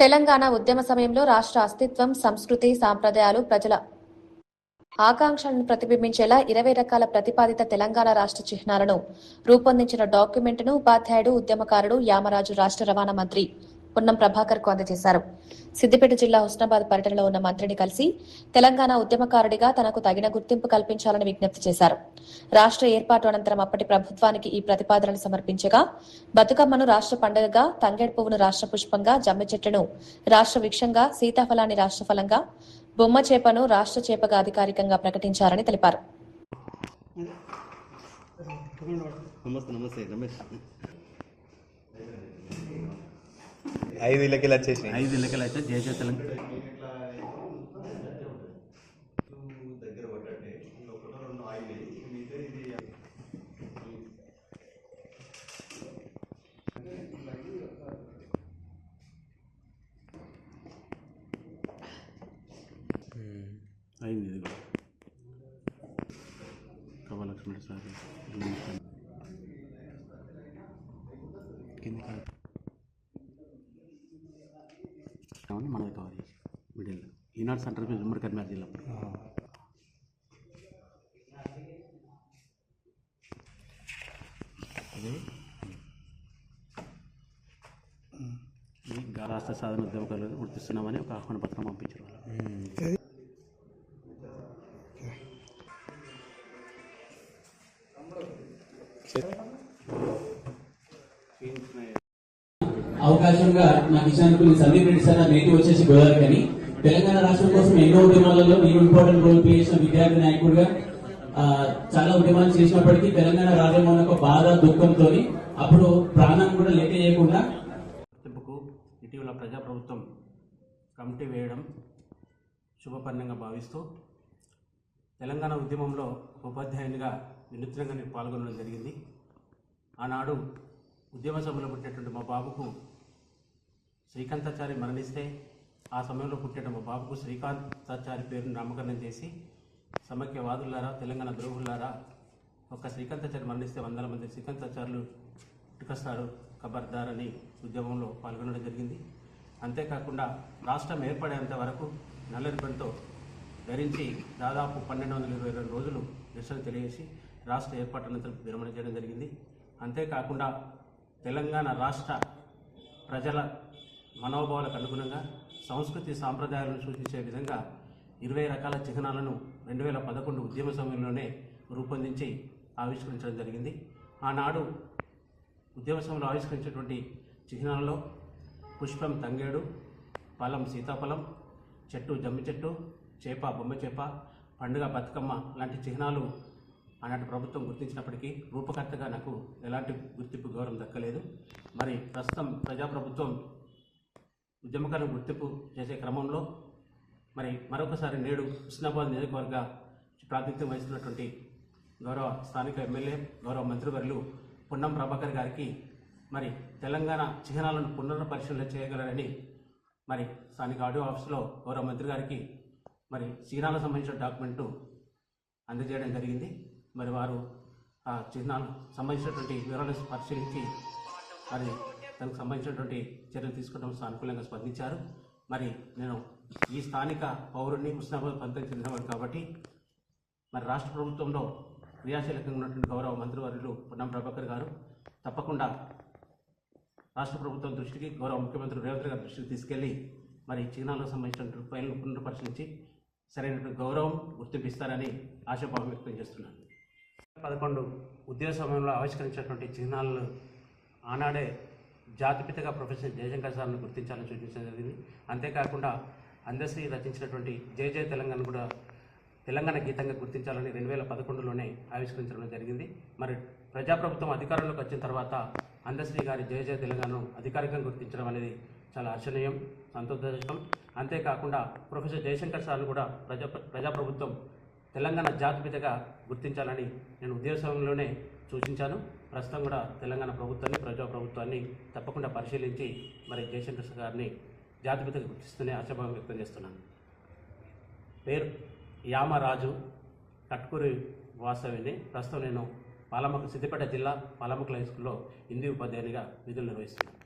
తెలంగాణ ఉద్యమ సమయంలో రాష్ట్ర అస్తిత్వం, సంస్కృతి, సాంప్రదాయాలు, ప్రజల ఆకాంక్షలను ప్రతిబింబించేలా 20 రకాల ప్రతిపాదిత తెలంగాణ రాష్ట్ర చిహ్నాలను రూపొందించిన డాక్యుమెంట్ను ఉపాధ్యాయుడు, ఉద్యమకారుడు, యామరాజు రాష్ట్ర రవాణా మంత్రి పొన్నం ప్రభాకర్ కు అందజేశారు. సిద్దిపేట జిల్లా హుస్నాబాద్ పర్యటనలో ఉన్న మంత్రిని కలిసి తెలంగాణ ఉద్యమకారుడిగా తనకు తగిన గుర్తింపు కల్పించాలని విజ్ఞప్తి చేశారు. రాష్ట్ర ఏర్పాటు అనంతరం అప్పటి ప్రభుత్వానికి ఈ ప్రతిపాదనలు సమర్పించగా బతుకమ్మను రాష్ట్ర పండుగగా, తంగేడు పువ్వును రాష్ట్ర పుష్పంగా, జమ్మి చెట్టును రాష్ట్ర వృక్షంగా, సీతాఫలాన్ని రాష్ట్ర ఫలంగా, బొమ్మ చేపను రాష్ట్ర చేపగా అధికారికంగా ప్రకటించారని తెలిపారు. ఐదు ఇళ్ళకి అయితే జయ తెలంగాణ అయింది. ఇది కమలక్ష్మి సార్ కింది మనది కావాలి మిడిల్ ఈనాడు సెంటర్ ఉమ్మడి కర్నూలు జిల్లా. అదే రాష్ట్ర సాధన ఉద్యమకారులు గుర్తిస్తున్నామని ఒక ఆహ్వాన పత్రం పంపించారు. అవకాశంగా నాకు ఇచ్చినందుకు సందీప్ రెడ్డి సార్ నేటి వచ్చేసి గోదావరి కానీ తెలంగాణ రాష్ట్రం కోసం ఎన్నో ఉద్యమాలలో నేను ఇంపార్టెంట్ రోల్ ప్లే చేసిన విద్యార్థి నాయకుడిగా చాలా ఉద్యమాలు చేసినప్పటికీ తెలంగాణ రాజ్యాంగం ఒక బాధ, దుఃఖంతో అప్పుడు ప్రాణం కూడా లెక్క చేయకుండా ఇటీవల ప్రజాప్రభుత్వం కమిటీ వేయడం శుభపరిణంగా భావిస్తూ తెలంగాణ ఉద్యమంలో ఉపాధ్యాయునిగా వినూత్నంగా నేను పాల్గొనడం జరిగింది. ఆనాడు ఉద్యమ సభలో పుట్టినటువంటి మా బాబుకు శ్రీకాంతాచారి మరణిస్తే ఆ సమయంలో పుట్టిన మా బాబుకు శ్రీకాంతాచారి పేరును నామకరణం చేసి సమైక్యవాదులారా, తెలంగాణ ద్రోహులారా, ఒక శ్రీకాంతాచారి మరణిస్తే 100 మంది శ్రీకాంతాచారులు పుట్టుకొస్తారు ఖబర్దార్ అని ఉద్యమంలో పాల్గొనడం జరిగింది. అంతేకాకుండా రాష్ట్రం ఏర్పడేంత వరకు నల్ల రిబ్బన్తో ధరించి దాదాపు 1222 రోజులు నిరసన తెలియజేసి రాష్ట్ర ఏర్పాటు అనంతరం విరమణ చేయడం జరిగింది. అంతేకాకుండా తెలంగాణ రాష్ట్ర ప్రజల మనోభావాలకు అనుగుణంగా సంస్కృతి సాంప్రదాయాలను సూచించే విధంగా 20 రకాల చిహ్నాలను 2011 ఉద్యమ సమయంలోనే రూపొందించి ఆవిష్కరించడం జరిగింది. ఆనాడు ఉద్యమ సమయంలో ఆవిష్కరించినటువంటి చిహ్నాలలో పుష్పం తంగేడు, ఫలం సీతాఫలం, చెట్టు జమ్మి చెట్టు, చేప బొమ్మ చేప, పండుగ బతుకమ్మ లాంటి చిహ్నాలు ఆనాటి ప్రభుత్వం గుర్తించినప్పటికీ రూపకర్తగా నాకు ఎలాంటి గుర్తింపు గౌరవం దక్కలేదు. మరి ప్రస్తుతం ప్రజాప్రభుత్వం ఉద్యమకారులను గుర్తింపు చేసే క్రమంలో మరి మరొకసారి నేడు హుస్నాబాద్ నియోజకవర్గ ప్రాతినిధ్యం వహిస్తున్నటువంటి గౌరవ స్థానిక ఎమ్మెల్యే, గౌరవ మంత్రివర్యులు పొన్నం ప్రభాకర్ గారికి మరి తెలంగాణ చిహ్నాలను పునఃపరిశీలన చేయగలరని మరి స్థానిక ఆడియో ఆఫీసులో గౌరవ మంత్రి గారికి మరి చిహ్నాలకు సంబంధించిన డాక్యుమెంటు అందజేయడం జరిగింది. మరి వారు ఆ చిహ్నాలకు సంబంధించినటువంటి వివరాలను పరిశీలించి మరి దానికి సంబంధించినటువంటి చర్యలు తీసుకోవడం సానుకూలంగా స్పందించారు. మరి నేను ఈ స్థానిక పౌరుని హుస్నాబాద్ ప్రాంతానికి చెందినవాడు కాబట్టి మరి రాష్ట్ర ప్రభుత్వంలో క్రియాశీలకంగా ఉన్నటువంటి గౌరవ మంత్రివర్యులు పొన్నం ప్రభాకర్ గారు తప్పకుండా రాష్ట్ర ప్రభుత్వం దృష్టికి, గౌరవ ముఖ్యమంత్రి రేవంత్ గారి దృష్టికి తీసుకెళ్లి మరి చిహ్నాలకు సంబంధించినటువంటి ఫైల్ను పునఃపరిశీలించి సరైనటువంటి గౌరవం గుర్తింపిస్తారని ఆశాభావం వ్యక్తం చేస్తున్నాను. 2011 ఉద్యోగ సమయంలో ఆవిష్కరించినటువంటి చిహ్నాలను ఆనాడే జాతిపితగా ప్రొఫెసర్ జయశంకర్ సార్ను గుర్తించాలని సూచించడం జరిగింది. అంతేకాకుండా అందశ్రీ రచించినటువంటి జయ జయ తెలంగాణ కూడా తెలంగాణ గీతంగా గుర్తించాలని 2011లోనే ఆవిష్కరించడం జరిగింది. మరి ప్రజాప్రభుత్వం అధికారంలోకి వచ్చిన తర్వాత అందశ్రీ గారి జయ జయ తెలంగాణను అధికారికంగా గుర్తించడం అనేది చాలా హర్షణీయం, సంతోషం. అంతేకాకుండా ప్రొఫెసర్ జయశంకర్ సార్ను కూడా ప్రజాప్రభుత్వం తెలంగాణ జాతిపితగా గుర్తించాలని నేను ఉద్యోగ సమయంలోనే సూచించాను. ప్రస్తుతం కూడా తెలంగాణ ప్రభుత్వాన్ని, ప్రజాప్రభుత్వాన్ని తప్పకుండా పరిశీలించి మరి జయశంకర్ గారిని జాతిపితగా గుర్తిస్తూనే ఆశాభావం వ్యక్తం చేస్తున్నాను. పేరు యామరాజు, కట్కూరి వాసవిని. ప్రస్తుతం నేను సిద్దిపేట జిల్లా పాలముక్కల హై స్కూల్లో హిందీ ఉపాధ్యాయునిగా విధులు నిర్వహిస్తున్నాను.